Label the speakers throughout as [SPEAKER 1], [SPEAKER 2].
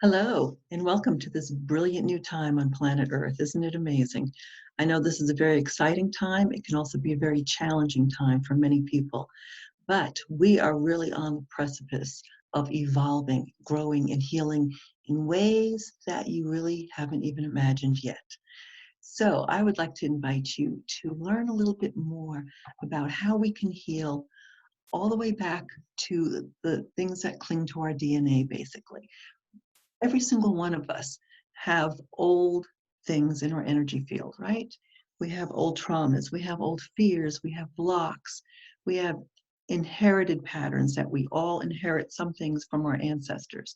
[SPEAKER 1] Hello, and welcome to this brilliant new time on planet Earth. Isn't it amazing? I know this is a very exciting time. It can also be a very challenging time for many people, but we are really on the precipice of evolving, growing, and healing in ways that you really haven't even imagined yet. So, I would like to invite you to learn a little bit more about how we can heal all the way back to the things that cling to our DNA, basically. Every single one of us have old things in our energy field, right? We have old traumas, we have old fears, we have blocks, we have inherited patterns that we all inherit some things from our ancestors.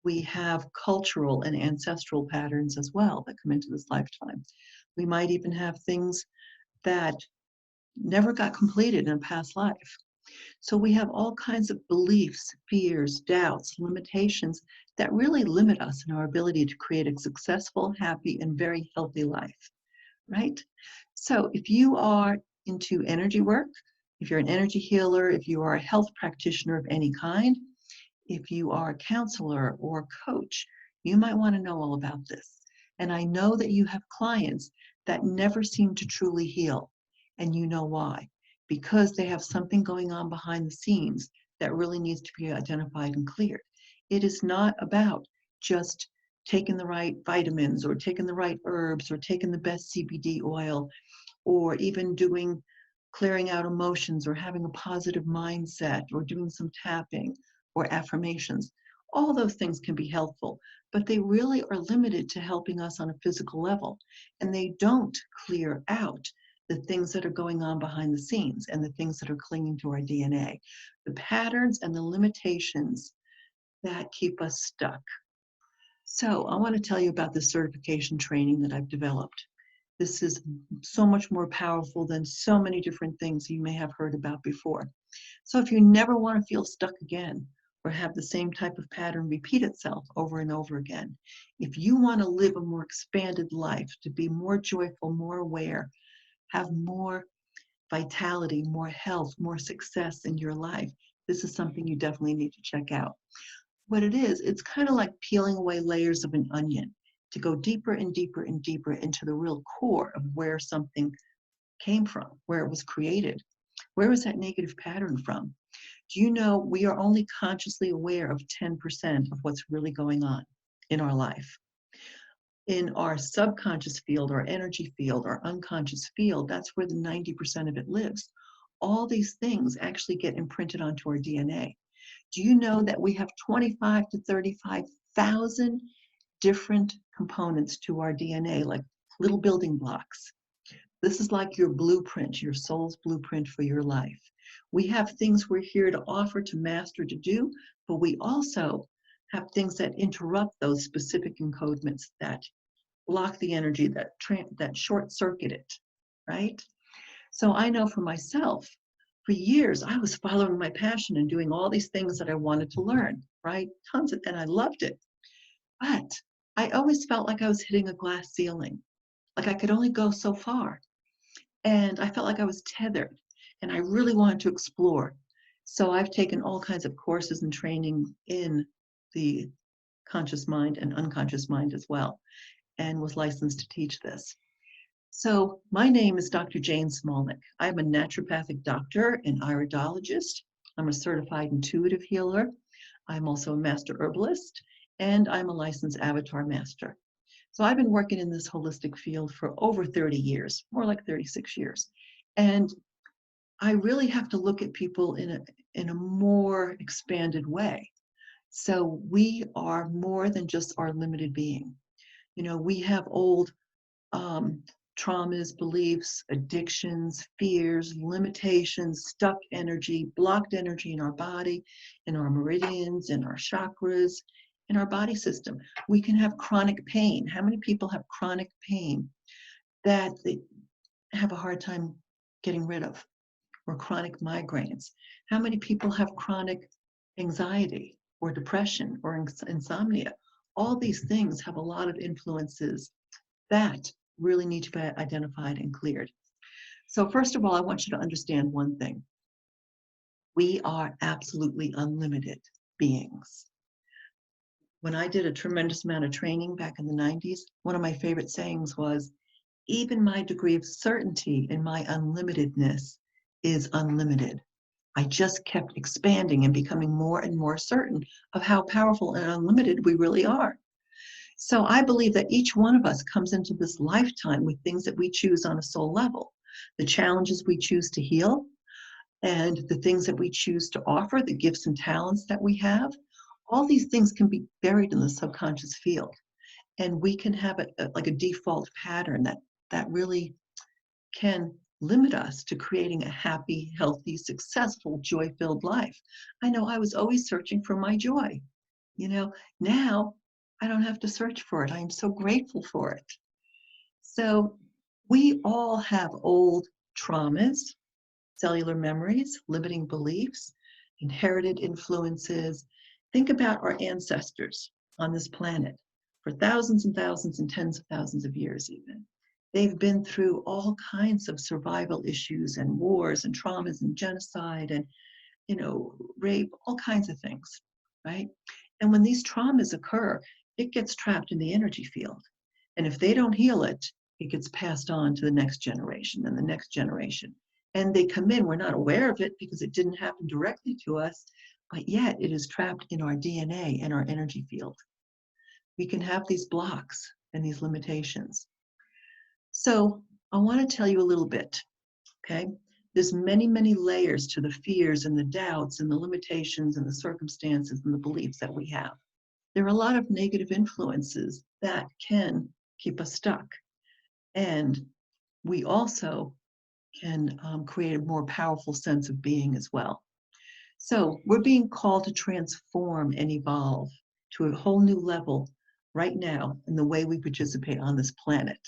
[SPEAKER 1] We have cultural and ancestral patterns as well that come into this lifetime. We might even have things that never got completed in a past life. So we have all kinds of beliefs, fears, doubts, limitations that really limit us in our ability to create a successful, happy, and very healthy life, right? So if you are into energy work, if you're an energy healer, if you are a health practitioner of any kind, if you are a counselor or coach, you might want to know all about this. And I know that you have clients that never seem to truly heal, and you know why. Because they have something going on behind the scenes that really needs to be identified and cleared. It is not about just taking the right vitamins or taking the right herbs or taking the best CBD oil or even doing clearing out emotions or having a positive mindset or doing some tapping or affirmations. All those things can be helpful, but they really are limited to helping us on a physical level. And they don't clear out the things that are going on behind the scenes and the things that are clinging to our DNA, the patterns and the limitations that keep us stuck. So I want to tell you about the certification training that I've developed. This is so much more powerful than so many different things you may have heard about before. So if you never want to feel stuck again or have the same type of pattern repeat itself over and over again, if you want to live a more expanded life, to be more joyful, more aware, have more vitality, more health, more success in your life, this is something you definitely need to check out. What it is, it's kind of like peeling away layers of an onion to go deeper and deeper and deeper into the real core of where something came from, where it was created. Where was that negative pattern from? Do you know we are only consciously aware of 10% of what's really going on in our life? In our subconscious field, our energy field, our unconscious field, that's where the 90% of it lives. All these things actually get imprinted onto our DNA. Do you know that we have 25 to 35,000 different components to our DNA, like little building blocks? This is like your blueprint, your soul's blueprint for your life. We have things we're here to offer, to master, to do, but we also have things that interrupt those specific encodements that block the energy, that short circuit it, right? So I know for myself, for years, I was following my passion and doing all these things that I wanted to learn, right? Tons of, and I loved it. But I always felt like I was hitting a glass ceiling, like I could only go so far. And I felt like I was tethered and I really wanted to explore. So I've taken all kinds of courses and training in the conscious mind and unconscious mind as well, and was licensed to teach this. So my name is Dr. Jane Smallneck. I'm a naturopathic doctor and iridologist. I'm a certified intuitive healer. I'm also a master herbalist, and I'm a licensed avatar master. So I've been working in this holistic field for over 30 years, more like 36 years. And I really have to look at people in a more expanded way. So we are more than just our limited being. You know, we have old um, traumas, beliefs, addictions, fears, limitations, stuck energy, blocked energy in our body, in our meridians, in our chakras, in our body system. We can have chronic pain. How many people have chronic pain that they have a hard time getting rid of? Or chronic migraines? How many people have chronic anxiety or depression or insomnia? All these things have a lot of influences that really need to be identified and cleared. So first of all, I want you to understand one thing. We are absolutely unlimited beings. When I did a tremendous amount of training back in the 90s, one of my favorite sayings was, even my degree of certainty in my unlimitedness is unlimited. I just kept expanding and becoming more and more certain of how powerful and unlimited we really are. So I believe that each one of us comes into this lifetime with things that we choose on a soul level, the challenges we choose to heal, and the things that we choose to offer, the gifts and talents that we have. All these things can be buried in the subconscious field. And we can have like a default pattern that really can limit us to creating a happy, healthy, successful, joy-filled life. I know I was always searching for my joy. Now I don't have to search for it. I am so grateful for it. So we all have old traumas, cellular memories, limiting beliefs, inherited influences. Think about our ancestors on this planet for thousands and thousands and tens of thousands of years even. They've been through all kinds of survival issues and wars and traumas and genocide and, rape, all kinds of things, right? And when these traumas occur, it gets trapped in the energy field. And if they don't heal it, it gets passed on to the next generation and the next generation. And they come in, we're not aware of it because it didn't happen directly to us, but yet it is trapped in our DNA and our energy field. We can have these blocks and these limitations. So I want to tell you a little bit, okay? There's many, many layers to the fears and the doubts and the limitations and the circumstances and the beliefs that we have. There are a lot of negative influences that can keep us stuck. And we also can create a more powerful sense of being as well. So we're being called to transform and evolve to a whole new level right now in the way we participate on this planet.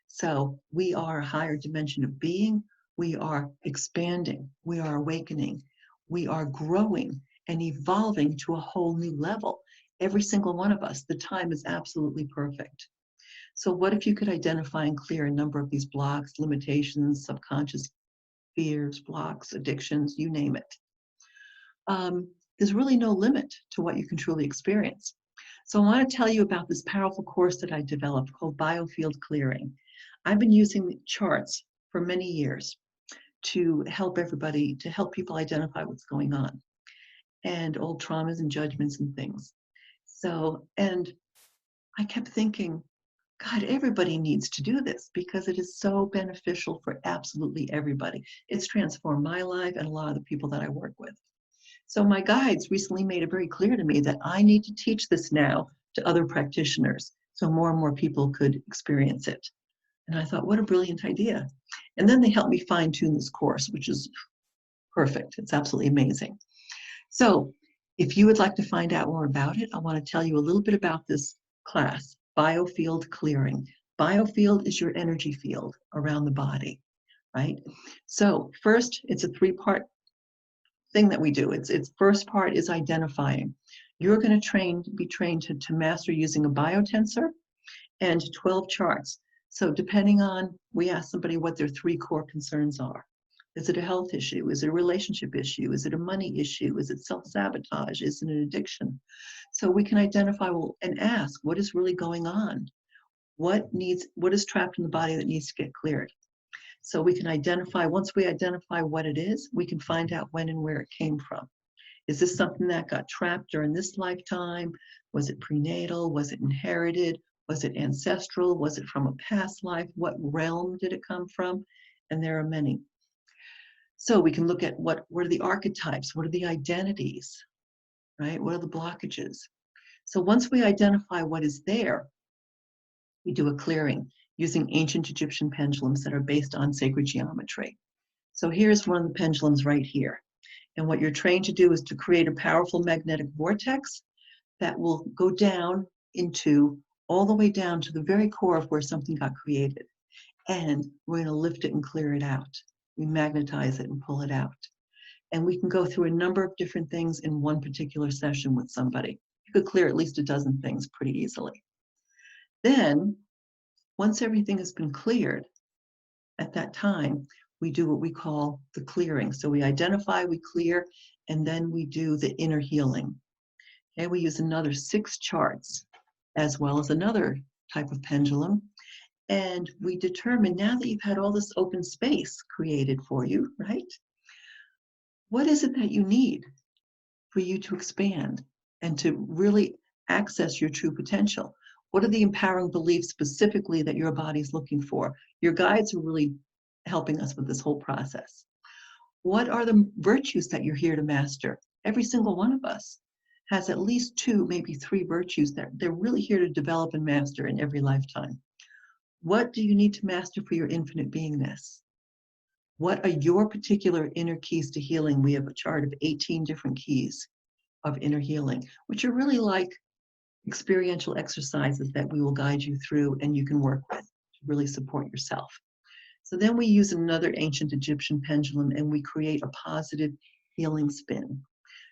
[SPEAKER 1] So we are a higher dimension of being. We are expanding. We are awakening. We are growing and evolving to a whole new level. Every single one of us, the time is absolutely perfect. So what if you could identify and clear a number of these blocks, limitations, subconscious fears, blocks, addictions, you name it? There's really no limit to what you can truly experience. So I want to tell you about this powerful course that I developed called BioField Clearing. I've been using charts for many years to help everybody, to help people identify what's going on and old traumas and judgments and things. So, and I kept thinking, God, everybody needs to do this because it is so beneficial for absolutely everybody. It's transformed my life and a lot of the people that I work with. So my guides recently made it very clear to me that I need to teach this now to other practitioners so more and more people could experience it. And I thought, what a brilliant idea. And then they helped me fine tune this course, which is perfect. It's absolutely amazing. So if you would like to find out more about it, I want to tell you a little bit about this class, BioField Clearing. BioField is your energy field around the body, right? So first, it's a three-part thing that we do. Its first part is identifying. You're going to be trained to master using a biotensor and 12 charts. So depending on, we ask somebody what their three core concerns are. Is it a health issue? Is it a relationship issue? Is it a money issue? Is it self-sabotage? Is it an addiction? So we can identify and ask, what is really going on? What is trapped in the body that needs to get cleared? So we can identify, once we identify what it is, we can find out when and where it came from. Is this something that got trapped during this lifetime? Was it prenatal? Was it inherited? Was it ancestral? Was it from a past life? What realm did it come from? And there are many. So we can look at what are the archetypes? What are the identities, right? What are the blockages? So once we identify what is there, we do a clearing using ancient Egyptian pendulums that are based on sacred geometry. So here's one of the pendulums right here. And what you're trained to do is to create a powerful magnetic vortex that will go down all the way down to the very core of where something got created. And we're going to lift it and clear it out. We magnetize it and pull it out. And we can go through a number of different things in one particular session with somebody. You could clear at least a dozen things pretty easily. Then, once everything has been cleared, at that time, we do what we call the clearing. So we identify, we clear, and then we do the inner healing. And we use another 6 charts, as well as another type of pendulum. And we determine, now that you've had all this open space created for you, right? What is it that you need for you to expand and to really access your true potential? What are the empowering beliefs specifically that your body's looking for? Your guides are really helping us with this whole process. What are the virtues that you're here to master? Every single one of us has at least 2, maybe 3 virtues that they're really here to develop and master in every lifetime. What do you need to master for your infinite beingness? What are your particular inner keys to healing? We have a chart of 18 different keys of inner healing, which are really like experiential exercises that we will guide you through and you can work with to really support yourself. So then we use another ancient Egyptian pendulum and we create a positive healing spin.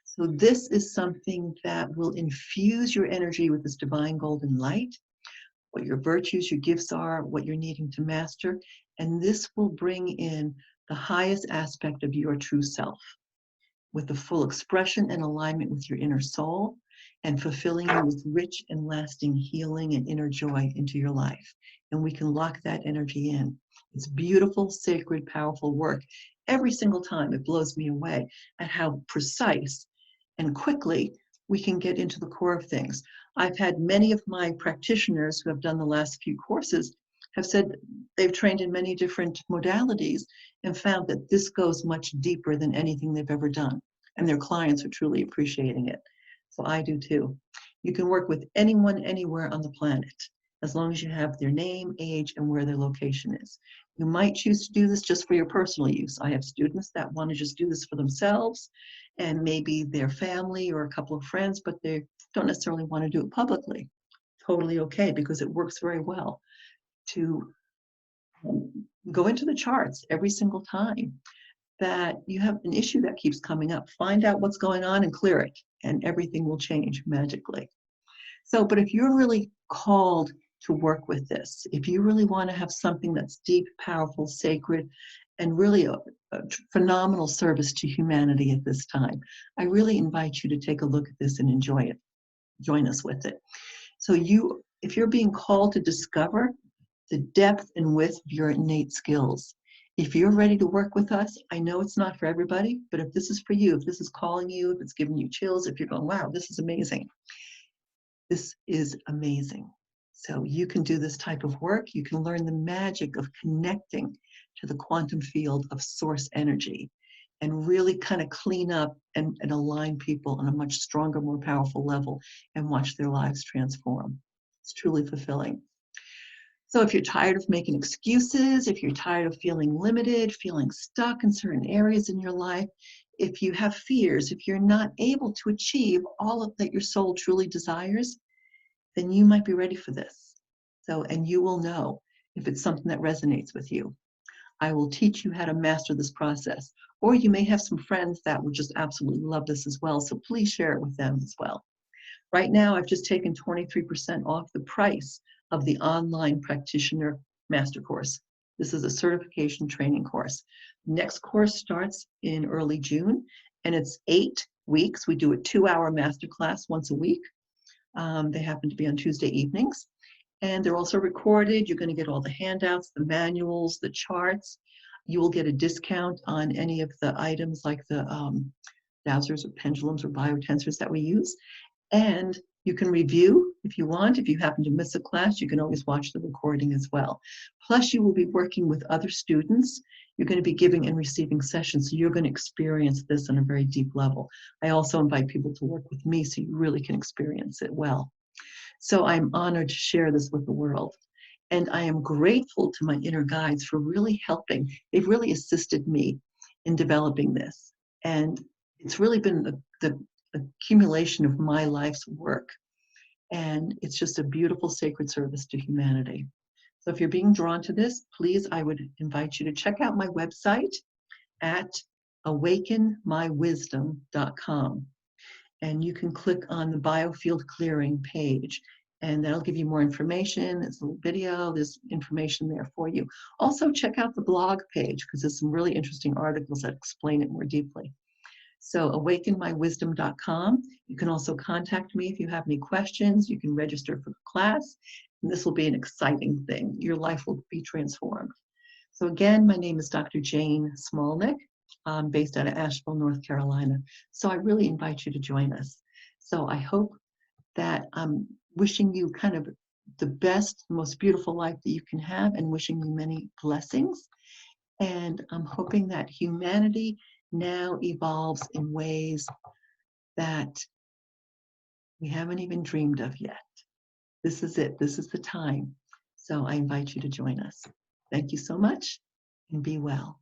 [SPEAKER 1] So this is something that will infuse your energy with this divine golden light, what your virtues, your gifts are, what you're needing to master, and this will bring in the highest aspect of your true self with the full expression and alignment with your inner soul and fulfilling you with rich and lasting healing and inner joy into your life. And we can lock that energy in. It's beautiful, sacred, powerful work. Every single time it blows me away at how precise and quickly we can get into the core of things. I've had many of my practitioners who have done the last few courses have said they've trained in many different modalities and found that this goes much deeper than anything they've ever done. And their clients are truly appreciating it. So I do too. You can work with anyone, anywhere on the planet, as long as you have their name, age, and where their location is. You might choose to do this just for your personal use. I have students that want to just do this for themselves and maybe their family or a couple of friends, but they don't necessarily want to do it publicly. Totally okay, because it works very well to go into the charts every single time that you have an issue that keeps coming up. Find out what's going on and clear it, and everything will change magically. So, but if you're really called to work with this, if you really want to have something that's deep, powerful, sacred, and really a phenomenal service to humanity at this time, I really invite you to take a look at this and enjoy it. Join us with it. So if you're being called to discover the depth and width of your innate skills, if you're ready to work with us, I know it's not for everybody, but if this is for you, if this is calling you, if it's giving you chills, if you're going, wow, this is amazing. This is amazing. So you can do this type of work. You can learn the magic of connecting to the quantum field of source energy and really kind of clean up and align people on a much stronger, more powerful level and watch their lives transform. It's truly fulfilling. So if you're tired of making excuses, if you're tired of feeling limited, feeling stuck in certain areas in your life, if you have fears, if you're not able to achieve all of that your soul truly desires, then you might be ready for this. So, and you will know if it's something that resonates with you. I will teach you how to master this process. Or you may have some friends that would just absolutely love this as well. So please share it with them as well. Right now, I've just taken 23% off the price of the online practitioner master course. This is a certification training course. Next course starts in early June, and it's 8 weeks. We do a 2-hour masterclass once a week. They happen to be on Tuesday evenings, and they're also recorded. You're going to get all the handouts, the manuals, the charts. You will get a discount on any of the items like the dowsers or pendulums or biotensors that we use. And you can review if you want. If you happen to miss a class, you can always watch the recording as well. Plus, you will be working with other students. You're going to be giving and receiving sessions, so you're going to experience this on a very deep level. I also invite people to work with me so you really can experience it well. So I'm honored to share this with the world. And I am grateful to my inner guides for really helping. They've really assisted me in developing this. And it's really been the accumulation of my life's work. And it's just a beautiful sacred service to humanity. So if you're being drawn to this, please, I would invite you to check out my website at awakenmywisdom.com. And you can click on the BioField Clearing page, and that'll give you more information. There's a little video, there's information there for you. Also, check out the blog page, because there's some really interesting articles that explain it more deeply. So awakenmywisdom.com. You can also contact me if you have any questions. You can register for the class, and this will be an exciting thing. Your life will be transformed. So again, my name is Dr. Jane Smallneck. I'm based out of Asheville, North Carolina. So I really invite you to join us. So I hope that I'm wishing you kind of the best, most beautiful life that you can have, and wishing you many blessings. And I'm hoping that humanity now evolves in ways that we haven't even dreamed of yet. This is it. This is the time. So I invite you to join us. Thank you so much, and be well.